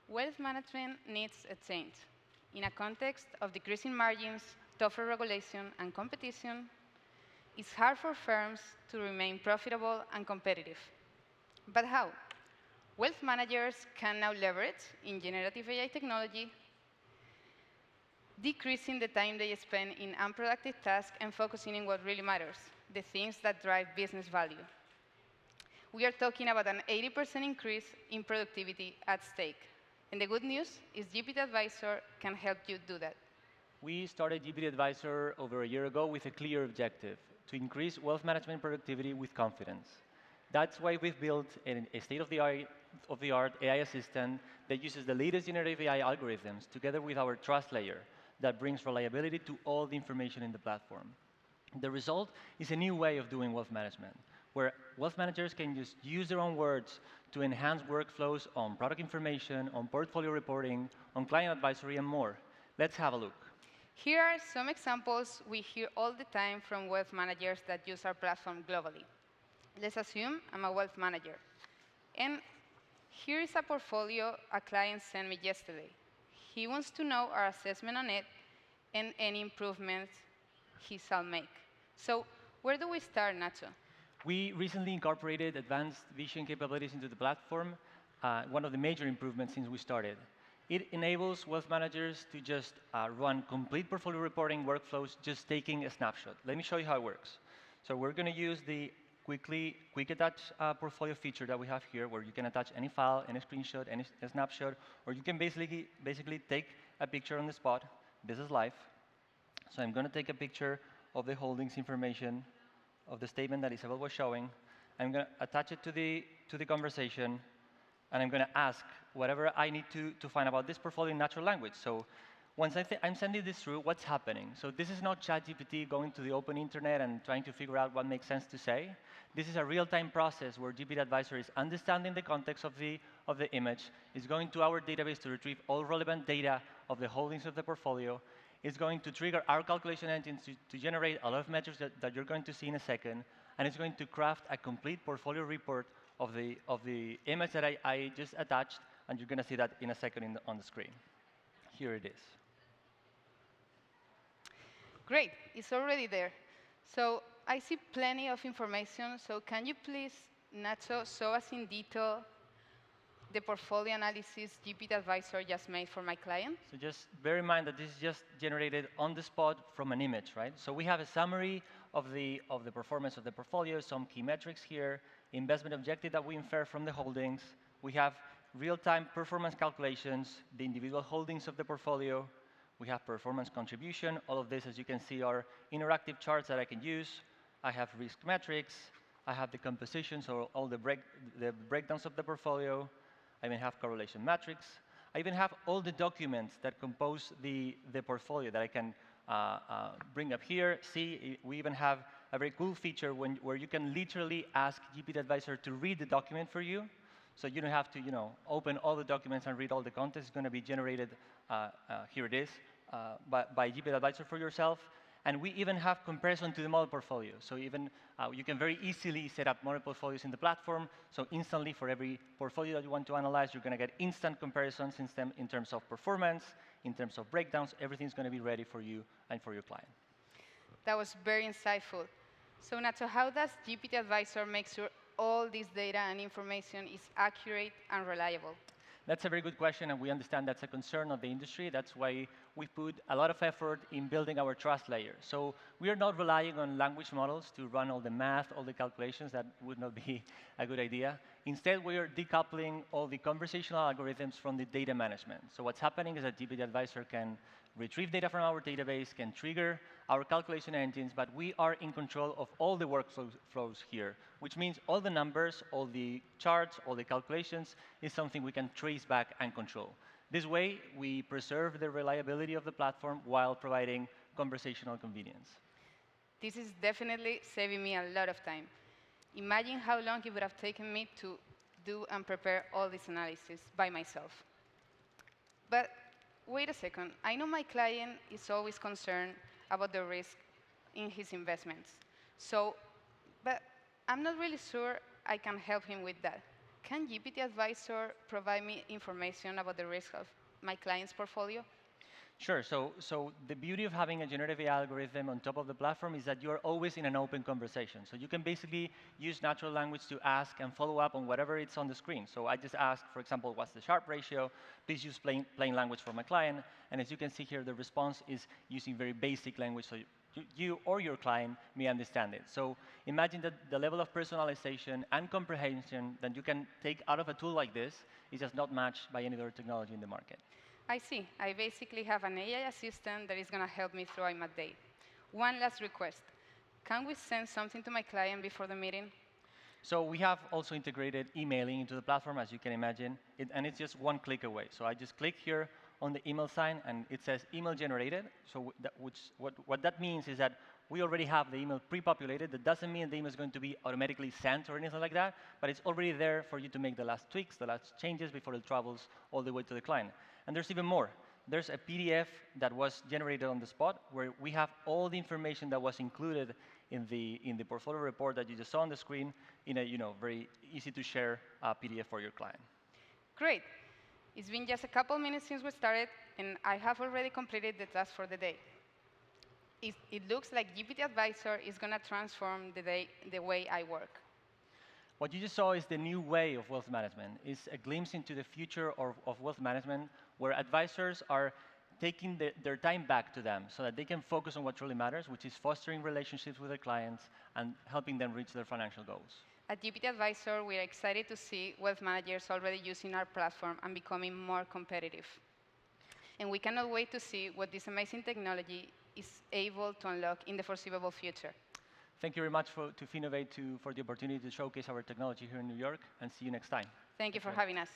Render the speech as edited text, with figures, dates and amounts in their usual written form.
Wealth management needs a change. In a context of decreasing margins, tougher regulation, and competition, it's hard for firms to remain profitable and competitive. But how? Wealth managers can now leverage in generative AI technology, decreasing the time they spend in unproductive tasks and focusing on what really matters, the things that drive business value. We are talking about an 80% increase in productivity at stake. And the good news is GPTadvisor can help you do that. We started GPTadvisor over a year ago with a clear objective: to increase wealth management productivity with confidence. That's why we've built a state-of-the-art AI assistant that uses the latest generative AI algorithms together with our trust layer that brings reliability to all the information in the platform. The result is a new way of doing wealth management, where wealth managers can just use their own words to enhance workflows on product information, on portfolio reporting, on client advisory, and more. Let's have a look. Here are some examples we hear all the time from wealth managers that use our platform globally. Let's assume I'm a wealth manager. And here is a portfolio a client sent me yesterday. He wants to know our assessment on it and any improvements he shall make. So where do we start, Nacho? We recently incorporated advanced vision capabilities into the platform, one of the major improvements since we started. It enables wealth managers to just run complete portfolio reporting workflows just taking a snapshot. Let me show you how it works. So we're going to use the quick attach portfolio feature that we have here, where you can attach any file, any screenshot, any snapshot, or you can basically take a picture on the spot. This is live. So I'm going to take a picture of the holdings information of the statement that Isabel was showing. I'm going to attach it to the conversation, and I'm going to ask whatever I need to find about this portfolio in natural language. So once I'm sending this through, what's happening? So this is not ChatGPT going to the open internet and trying to figure out what makes sense to say. This is a real-time process where GPTadvisor is understanding the context of the image, is going to our database to retrieve all relevant data of the holdings of the portfolio. It's going to trigger our calculation engines to generate a lot of metrics that you're going to see in a second, and it's going to craft a complete portfolio report of the image that I just attached, and you're going to see that in a second on the screen. Here it is. Great, it's already there. So I see plenty of information. So can you please, Nacho, show us in detail the portfolio analysis GPTadvisor just made for my client? So just bear in mind that this is just generated on the spot from an image, right? So we have a summary of the performance of the portfolio, some key metrics here, investment objective that we infer from the holdings. We have real-time performance calculations, the individual holdings of the portfolio. We have performance contribution. All of this, as you can see, are interactive charts that I can use. I have risk metrics. I have the composition, so all the breakdowns of the portfolio. I even have correlation metrics. I even have all the documents that compose the portfolio that I can bring up here. See, we even have a very cool feature where you can literally ask GPTadvisor to read the document for you. So you don't have to open all the documents and read all the content. It's going to be generated, here it is, by GPTadvisor for yourself. And we even have comparison to the model portfolio. So even you can very easily set up model portfolios in the platform. So instantly, for every portfolio that you want to analyze, you're going to get instant comparisons in terms of performance, in terms of breakdowns. Everything's going to be ready for you and for your client. That was very insightful. So Nacho, how does GPTadvisor make sure all this data and information is accurate and reliable? That's a very good question, and we understand that's a concern of the industry. That's why we put a lot of effort in building our trust layer. So we are not relying on language models to run all the math, all the calculations. That would not be a good idea. Instead, we are decoupling all the conversational algorithms from the data management. So what's happening is that GPTadvisor can retrieve data from our database, can trigger our calculation engines, but we are in control of all the workflows here, which means all the numbers, all the charts, all the calculations is something we can trace back and control. This way, we preserve the reliability of the platform while providing conversational convenience. This is definitely saving me a lot of time. Imagine how long it would have taken me to do and prepare all this analysis by myself. But wait a second. I know my client is always concerned about the risk in his investments. But I'm not really sure I can help him with that. can GPTadvisor provide me information about the risk of my client's portfolio? Sure. So the beauty of having a generative AI algorithm on top of the platform is that you're always in an open conversation. So you can basically use natural language to ask and follow up on whatever it's on the screen. So I just ask, for example, what's the Sharpe ratio? Please use plain language for my client. And as you can see here, the response is using very basic language, so you or your client may understand it. So imagine that the level of personalization and comprehension that you can take out of a tool like this is just not matched by any other technology in the market. I see. I basically have an AI assistant that is going to help me throughout my day. One last request. Can we send something to my client before the meeting? So we have also integrated emailing into the platform, as you can imagine, and it's just one click away. So I just click here on the email sign, and it says email generated. So what that means is that we already have the email pre-populated. That doesn't mean the email is going to be automatically sent or anything like that, but it's already there for you to make the last tweaks, the last changes before it travels all the way to the client. And there's even more. There's a PDF that was generated on the spot where we have all the information that was included in the portfolio report that you just saw on the screen in a very easy to share PDF for your client. Great. It's been just a couple minutes since we started, and I have already completed the task for the day. It looks like GPTadvisor is going to transform the way I work. What you just saw is the new way of wealth management. It's a glimpse into the future of wealth management where advisors are taking their time back to them so that they can focus on what really matters, which is fostering relationships with their clients and helping them reach their financial goals. At GPTadvisor, we are excited to see wealth managers already using our platform and becoming more competitive. And we cannot wait to see what this amazing technology is able to unlock in the foreseeable future. Thank you very much to Finovate for the opportunity to showcase our technology here in New York, and see you next time. Thank you for having us.